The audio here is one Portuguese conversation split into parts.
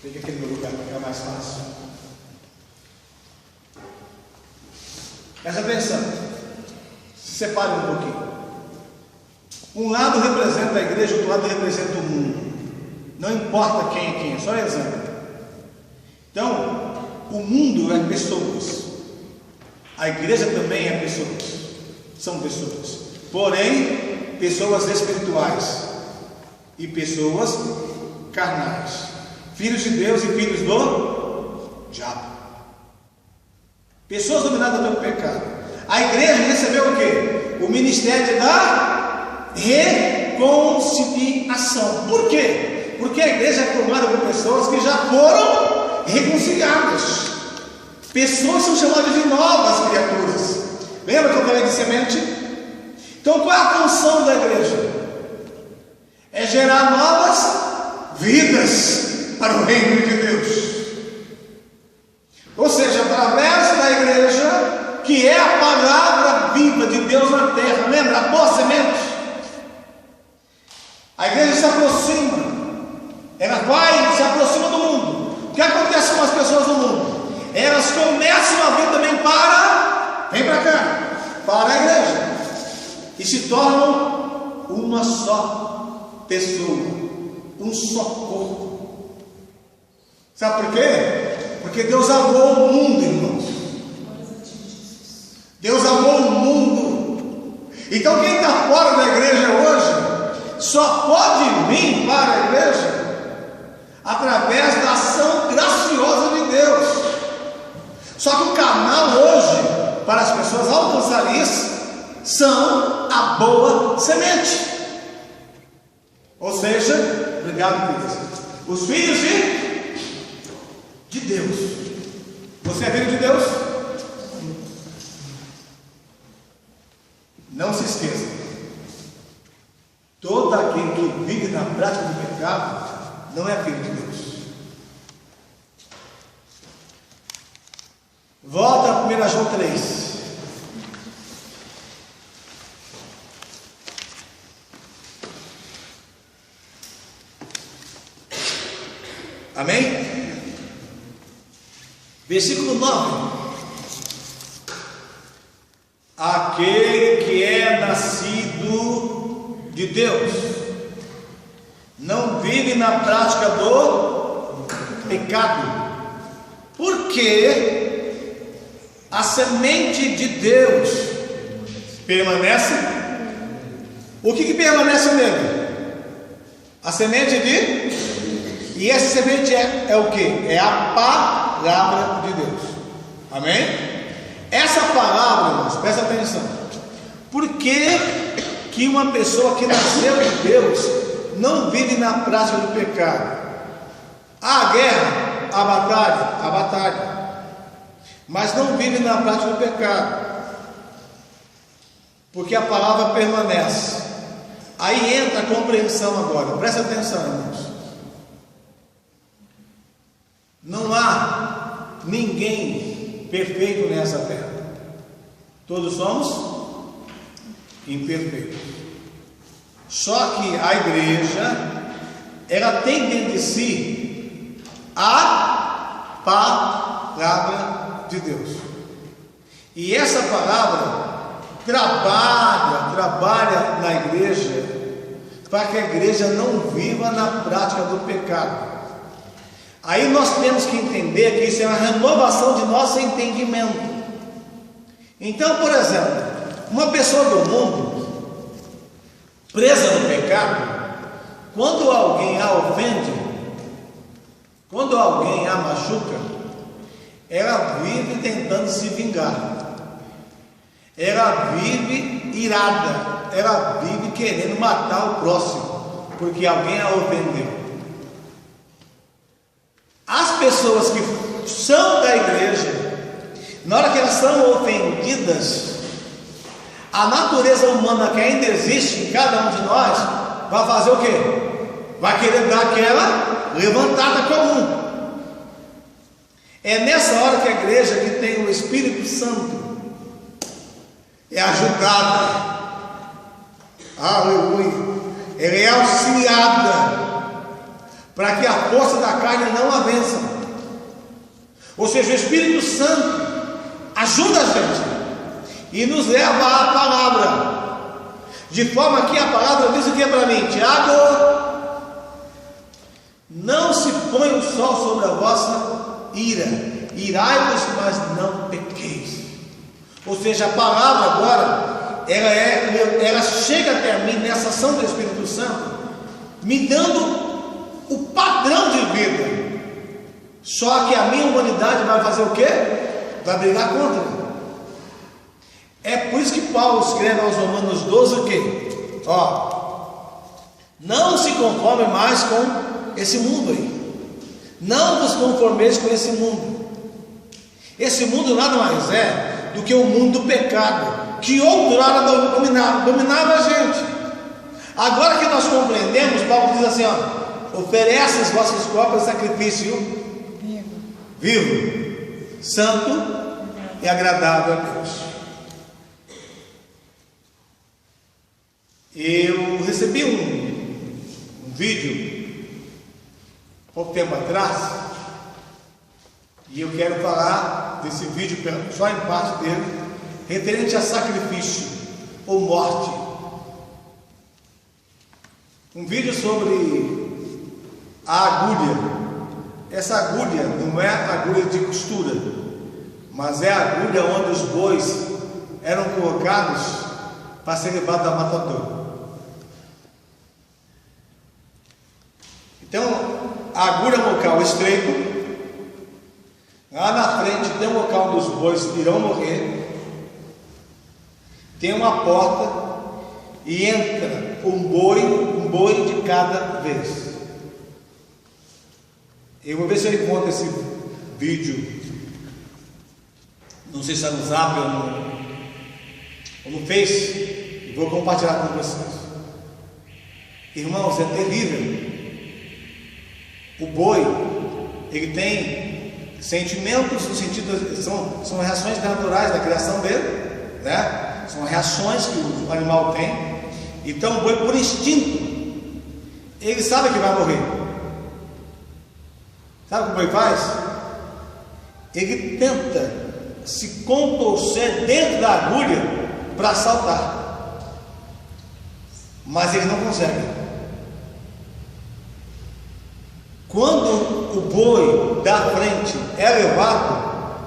Fica aqui no meu lugar, fica mais fácil. Presta atenção. Se separe um pouquinho. Um lado representa a igreja, outro lado representa o mundo. Não importa quem é quem, só exemplo. Então, o mundo é pessoas. A igreja também é pessoas. São pessoas. Porém, pessoas espirituais e pessoas carnais. Filhos de Deus e filhos do diabo. Pessoas dominadas pelo pecado. A igreja recebeu o quê? O ministério da reconciliação. Por quê? Porque a igreja é formada por pessoas que já foram reconciliadas. Pessoas são chamadas de novas criaturas. Lembra que eu falei de semente? Então qual é a função da igreja? É gerar novas vidas para o reino de Deus. Ou seja, através da igreja, que é a palavra viva de Deus na terra. Lembra? A boa semente. A igreja se aproxima. Ela vai, se aproxima do mundo. O que acontece com as pessoas do mundo? Elas começam a vir também vem para cá, para a igreja, e se tornam uma só pessoa, um só corpo. Sabe por quê? Porque Deus amou o mundo, irmãos. Deus amou o mundo. Então quem está fora da igreja hoje só pode vir para a igreja através da ação graciosa de Deus. Só que o canal hoje para as pessoas alcançarem isso são a boa semente. Ou seja, obrigado, Deus, os filhos de Deus. Você é filho de Deus? Não se esqueça, todo aquele que vive na prática do pecado não é filho de Deus. Volta a 1 João 3. Amém? Versículo 9. Aquele que é nascido de Deus não vive na prática do pecado, porque a semente de Deus permanece. O que permanece nele? A semente de... E essa semente é o que? É a palavra de Deus. Amém? Essa palavra, irmãos, presta atenção. Por que uma pessoa que nasceu de Deus não vive na prática do pecado? Há a guerra, a batalha, mas não vive na prática do pecado, porque a palavra permanece. Aí entra a compreensão agora. Presta atenção, irmãos. Não há ninguém perfeito nessa terra. Todos somos imperfeitos. Só que a igreja, ela tem dentro de si a palavra de Deus. E essa palavra trabalha na igreja para que a igreja não viva na prática do pecado. Aí nós temos que entender que isso é uma renovação de nosso entendimento. Então, por exemplo, uma pessoa do mundo presa no pecado, quando alguém a ofende, quando alguém a machuca, ela vive tentando se vingar, ela vive irada, ela vive querendo matar o próximo, porque alguém a ofendeu. As pessoas que são da igreja, na hora que elas são ofendidas, a natureza humana que ainda existe em cada um de nós vai fazer o quê? Vai querer dar aquela levantada comum. É nessa hora que a igreja que tem o Espírito Santo é ajudada, aleluia, ela é auxiliada para que a força da carne não a vença. Ou seja, o Espírito Santo ajuda a gente e nos leva à palavra, de forma que a palavra diz o que é para mim? Tiago, não se põe o sol sobre a vossa ira, irai-vos, mas não pequeis. Ou seja, a palavra agora, ela chega até mim nessa ação do Espírito Santo, me dando o padrão de vida. Só que a minha humanidade vai fazer o quê? Vai brigar contra. É por isso que Paulo escreve aos Romanos 12 o quê? Não se conforme mais com esse mundo aí. Não vos conformeis com esse mundo. Esse mundo nada mais é do que o mundo do pecado, que outrora dominava a gente. Agora que nós compreendemos, Paulo diz assim, oferece os vossos corpos em sacrifício vivo, santo e agradável a Deus. Eu recebi um vídeo pouco tempo atrás, e eu quero falar desse vídeo só em parte dele, referente a sacrifício ou morte. Um vídeo sobre a agulha. Essa agulha não é agulha de costura, mas é a agulha onde os bois eram colocados para ser levados a matadouro. Então, a agulha no local estreito, lá na frente tem um local onde os bois irão morrer, tem uma porta e entra um boi de cada vez. Eu vou ver se eu encontro esse vídeo, não sei se é no Zap ou no Face, e vou compartilhar com vocês. Irmãos, é terrível. O boi, ele tem sentimentos, no sentido, são reações naturais da criação dele, né? São reações que o animal tem. Então o boi, por instinto, ele sabe que vai morrer. Sabe o que o boi faz? Ele tenta se contorcer dentro da agulha para saltar, mas ele não consegue. Quando o boi da frente é levado,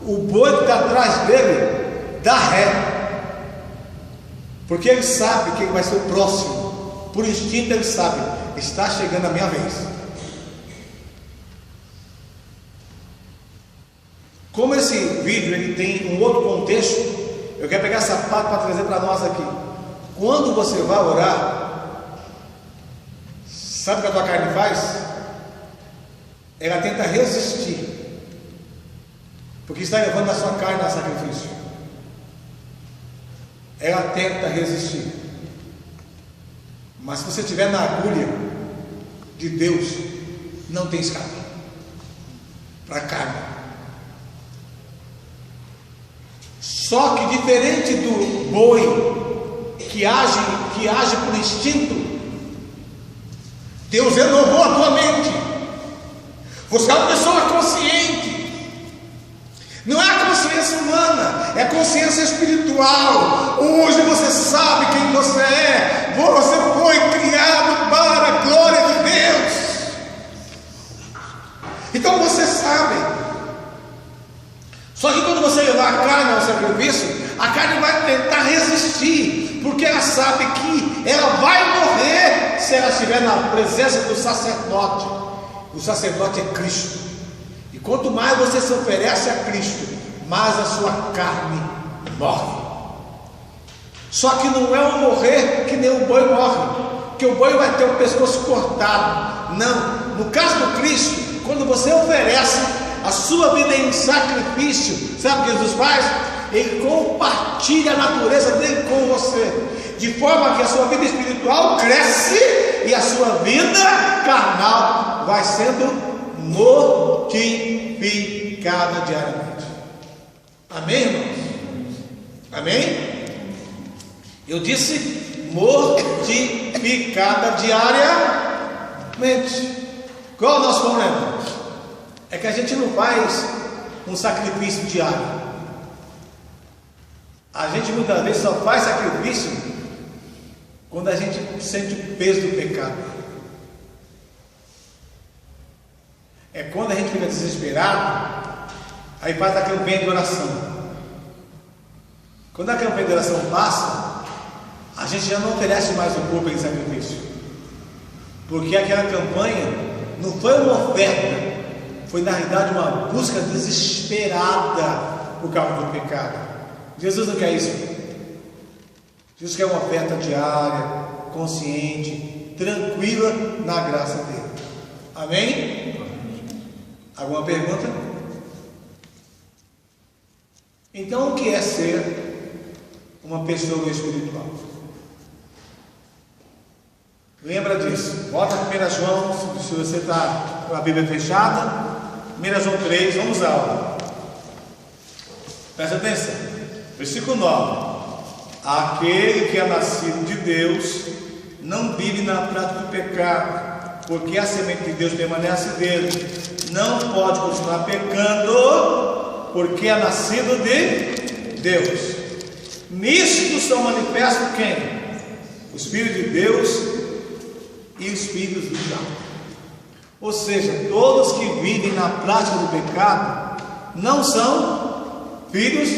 o boi que está atrás dele dá ré, porque ele sabe que ele vai ser o próximo. Por instinto ele sabe, está chegando a minha vez. Como esse vídeo ele tem um outro contexto, eu quero pegar essa parte para trazer para nós aqui. Quando você vai orar, sabe o que a tua carne faz? Ela tenta resistir, porque está levando a sua carne a sacrifício. Ela tenta resistir, mas se você estiver na agulha de Deus, não tem escape para a carne. Só que diferente do boi que age por instinto, Deus renovou a tua mente. Você é uma pessoa consciente. Não é a consciência humana, é a consciência espiritual. Hoje você sabe quem você é. Você foi criado para a glória de Deus. Então você sabe. Só que quando você levar a carne ao sacrifício, a carne vai tentar resistir, porque ela sabe que ela vai morrer se ela estiver na presença do sacerdote. O sacerdote é Cristo, e quanto mais você se oferece a Cristo, mais a sua carne morre. Só que não é um morrer que nem o boi morre, porque o boi vai ter o pescoço cortado. Não, no caso do Cristo, quando você oferece a sua vida em sacrifício, sabe o que Jesus faz? Ele compartilha a natureza dele com você, de forma que a sua vida espiritual cresce e a sua vida carnal vai sendo mortificada diariamente. Amém, irmãos? Amém? Eu disse mortificada diariamente. Qual é o nosso problema? É que a gente não faz um sacrifício diário. A gente muitas vezes só faz sacrifício quando a gente sente o peso do pecado. É quando a gente fica desesperado, aí faz a campanha de oração. Quando a campanha de oração passa, a gente já não oferece mais o corpo em sacrifício, porque aquela campanha não foi uma oferta, foi na realidade uma busca desesperada por causa do pecado. Jesus não quer isso. Jesus quer uma oferta diária, consciente, tranquila na graça dele. Amém? Alguma pergunta? Então, o que é ser uma pessoa espiritual? Lembra disso. Bota 1 João, se você está com a Bíblia fechada, 1 João 3, vamos à aula. Presta atenção. Versículo 9. Aquele que é nascido de Deus não vive na prática do pecado, porque a semente de Deus permanece dele. Não pode continuar pecando, porque é nascido de Deus. Nisto são manifestos quem? O Espírito de Deus e os filhos do diabo. Ou seja, todos que vivem na prática do pecado não são filhos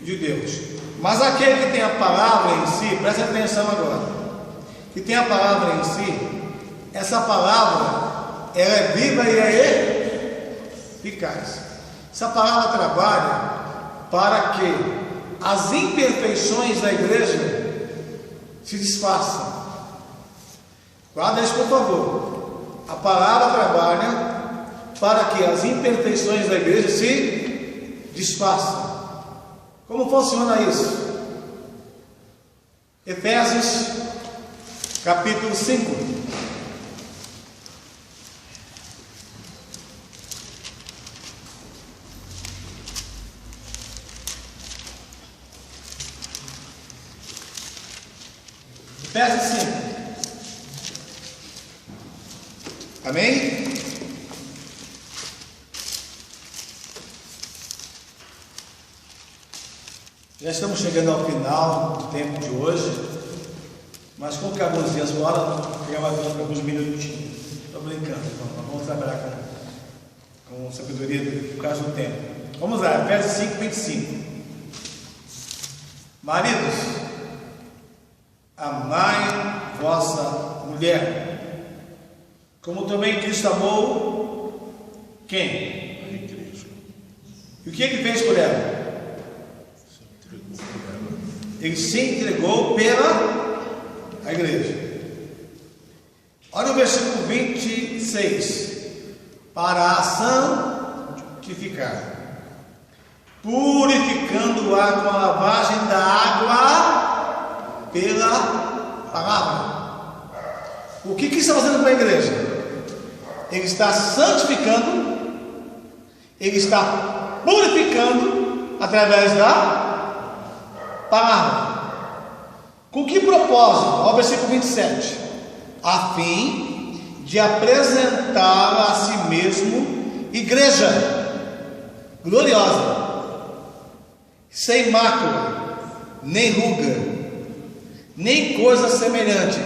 de Deus. Mas aquele que tem a palavra em si, preste atenção agora, que tem a palavra em si, essa palavra, ela é viva e é eficaz. Essa palavra trabalha para que as imperfeições da igreja se disfarçam. Guarda isso, por favor. A palavra trabalha para que as imperfeições da igreja se disfarçam. Como funciona isso? Efésios capítulo 5. Efésios 5. Amém? Já estamos chegando ao final do tempo de hoje, mas como que alguns dias fora, ficava alguns minutinhos. Estou brincando, então vamos trabalhar com sabedoria por causa do tempo. Vamos lá, Efésios 5, 25. Maridos, amai vossa mulher, como também Cristo amou quem? A igreja. E o que ele fez por ela? Ele se entregou pela a igreja. Olha o versículo 26. Para a santificar, purificando-a com a lavagem da água pela palavra. O que está fazendo com a igreja? Ele está santificando, ele está purificando através da palavra. Com que propósito? Olha o versículo 27. A fim de apresentar a si mesmo igreja gloriosa, sem mácula, nem ruga, nem coisa semelhante,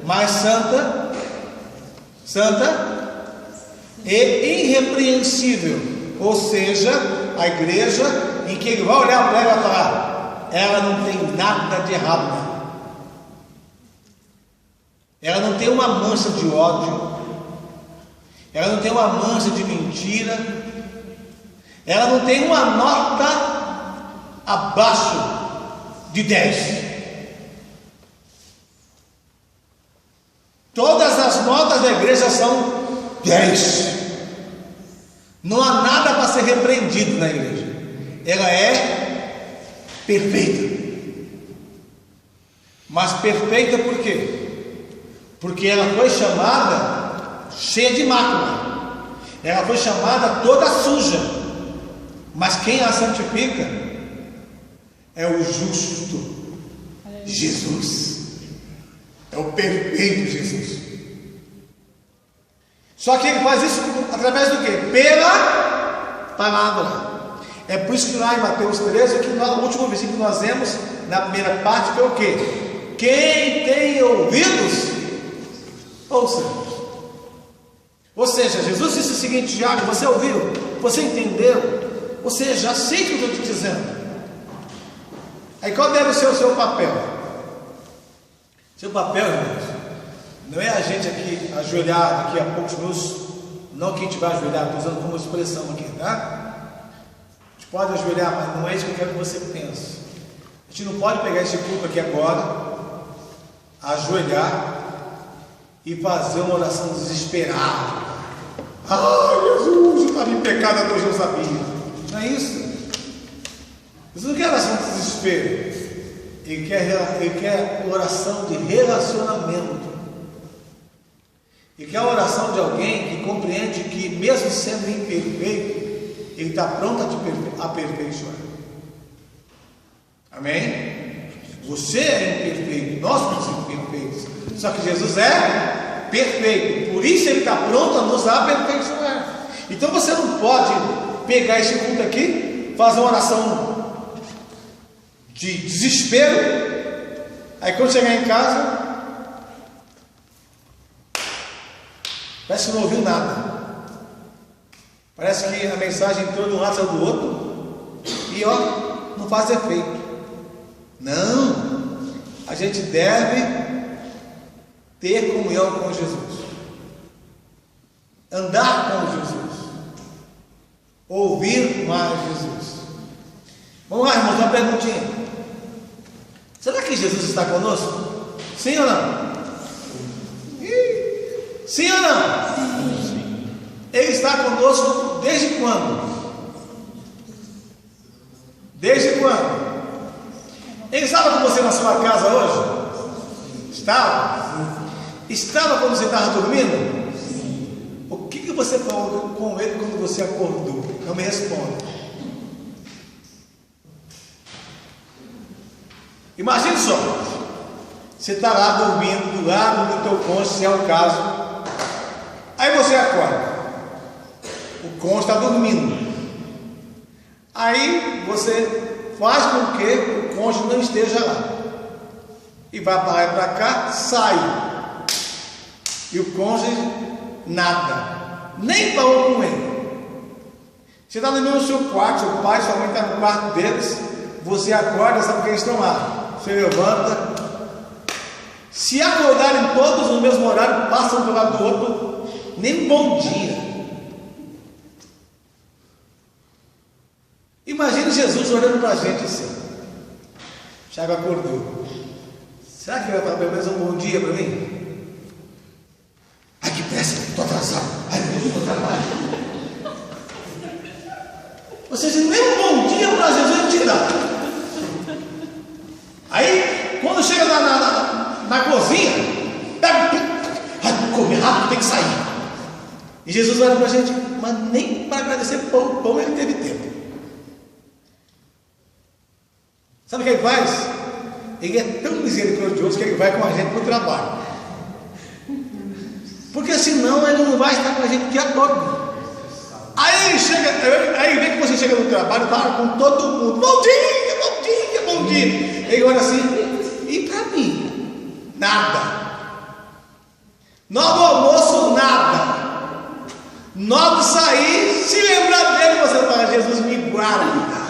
mas santa e irrepreensível. Ou seja, a igreja em que ele vai olhar para ela e falar: ela não tem nada de errado nela. Ela não tem uma mancha de ódio, ela não tem uma mancha de mentira, ela não tem uma nota abaixo de 10. Todas as notas da igreja são 10. Não há nada para ser repreendido na igreja. Ela é perfeita. Mas perfeita por quê? Porque ela foi chamada cheia de mácula, ela foi chamada toda suja. Mas quem a santifica é o justo Jesus, é o perfeito Jesus. Só que ele faz isso através do quê? Pela palavra. É por isso que lá em Mateus 13, que no último versículo que nós vemos, na primeira parte, que é o quê? Quem tem ouvidos, ouça. Ou seja, Jesus disse o seguinte: Tiago, você ouviu? Você entendeu? Ou seja, aceita o que eu estou te dizendo. Aí qual deve ser o seu papel? Seu papel, irmãos, não é a gente aqui ajoelhar daqui a poucos minutos, não que a gente vai ajoelhar, estou usando como expressão aqui, tá? A gente pode ajoelhar, mas não é isso que eu quero que você pense. A gente não pode pegar esse culto aqui agora, ajoelhar e fazer uma oração desesperada. Ai, Jesus, eu estava em pecado, até hoje eu sabia. Não é isso. Jesus não quer oração de desespero. Ele quer oração de relacionamento. Ele quer a oração de alguém que compreende que, mesmo sendo imperfeito, ele está pronto a te aperfeiçoar. Amém? Você é imperfeito, nós somos imperfeitos. Só que Jesus é perfeito. Por isso ele está pronto a nos aperfeiçoar. Então você não pode pegar esse culto aqui, fazer uma oração de desespero, aí quando chegar em casa, parece que não ouviu nada. Parece que a mensagem entrou de um lado, saiu do outro, e ó, não faz efeito. Não, a gente deve ter comunhão com Jesus, andar com Jesus, ouvir mais Jesus. Vamos lá, irmãos, uma perguntinha. Será que Jesus está conosco? Sim ou não? Sim ou não? Sim. Ele está conosco desde quando? Desde quando? Ele estava com você na sua casa hoje? Estava? Estava quando você estava dormindo? Sim. O que você falou com ele quando você acordou? Não me responda. Imagine só, você está lá dormindo do lado do teu cônjuge, se é o caso. Aí você acorda, o cônjuge está dormindo. Aí você faz com que o cônjuge não esteja lá, e vai para lá e para cá, sai, e o cônjuge nada, nem falou com ele. Você está dormindo no seu quarto, seu pai, sua mãe está no quarto deles. Você acorda, sabe que eles estão lá. Você levanta. Se acordarem todos no mesmo horário, passam do lado do outro, nem bom dia. Imagine Jesus olhando para a gente assim. Tiago acordou. Será que ele vai falar pelo menos um bom dia para mim? Ai, que pressa, estou atrasado. Ai, meu Deus, estou trabalhando. Ou seja, nem um bom dia para Jesus ele te dá. Aí, quando chega na cozinha, pega, comer rápido, tem que sair. E Jesus olha para a gente, mas nem para agradecer pão ele teve tempo. Sabe o que ele faz? Ele é tão misericordioso que ele vai com a gente para o trabalho. Porque senão ele não vai estar com a gente o dia todo. Aí ele chega, aí vê que você chega no trabalho, fala com todo mundo, bom dia, bom dia, bom dia. Ele olha assim, e para mim? Nada. Nó do almoço, nada. Nó do sair, se lembrar dele, você fala, Jesus me guarda.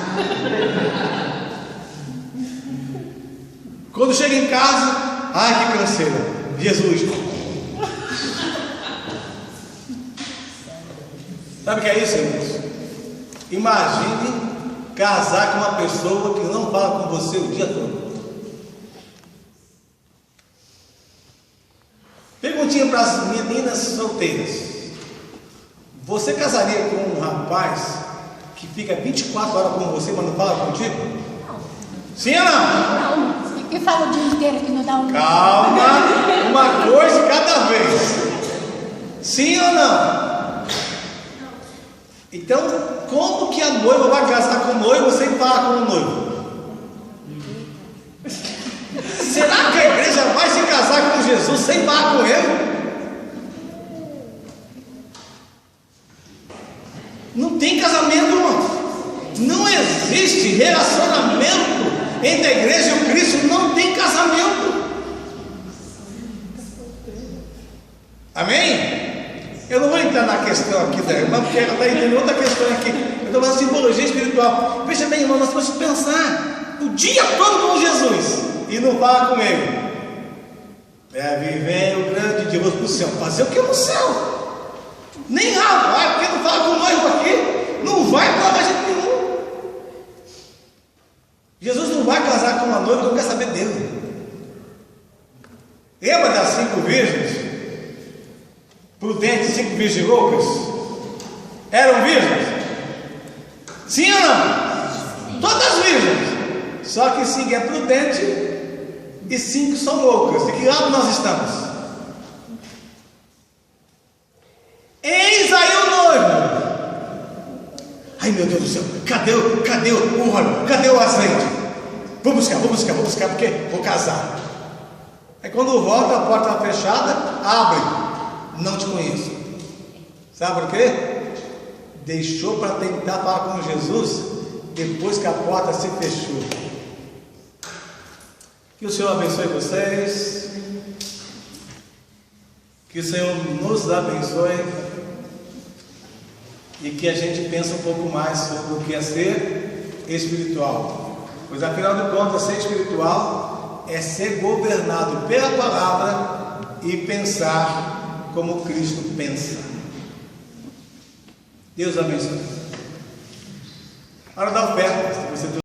Quando chega em casa, ai que canseira, Jesus. Sabe o que é isso, irmãos? Imagine casar com uma pessoa que não fala com você o dia todo. Perguntinha para as meninas solteiras. Você casaria com um rapaz que fica 24 horas com você, mas não fala contigo? Não. Sim ou não? Não. E fala o dia inteiro que não dá um... Calma, uma coisa cada vez. Sim ou não? Então, como que a noiva vai casar com o noivo sem falar com o noivo? Será que a igreja vai se casar com Jesus sem falar com ele? Não tem casamento, irmão. Não existe relacionamento entre a igreja e o Cristo. Não tem casamento. Amém? Eu não vou entrar na questão aqui da irmã, porque ela está entendendo outra questão aqui. Eu estou falando simbologia espiritual. Veja bem, irmão, nós temos que pensar o dia todo com Jesus e não fala com ele. Viver o grande dia, vou para o céu. Fazer o que no céu? Nem rabo, vai, porque não fala com o noivo aqui, não vai para mais jeito nenhum. Jesus não vai casar com uma noiva, não quer saber dele. Lembra das 5 virgens? Prudentes, 5 virgens loucas? Eram virgens? Sim ou não? Sim. Todas virgens. Só que 5 é prudente e 5 são loucas. De que lado nós estamos? Eis aí o noivo. Ai, meu Deus do céu, cadê o óleo? Cadê o azeite? Vou buscar, porque vou casar. Aí quando volta, a porta está fechada, abre. Não te conheço. Sabe por quê? Deixou para tentar falar com Jesus depois que a porta se fechou. Que o Senhor abençoe vocês. Que o Senhor nos abençoe. E que a gente pense um pouco mais sobre o que é ser espiritual. Pois afinal de contas, ser espiritual é ser governado pela palavra e pensar como Cristo pensa. Deus abençoe. Hora da oferta.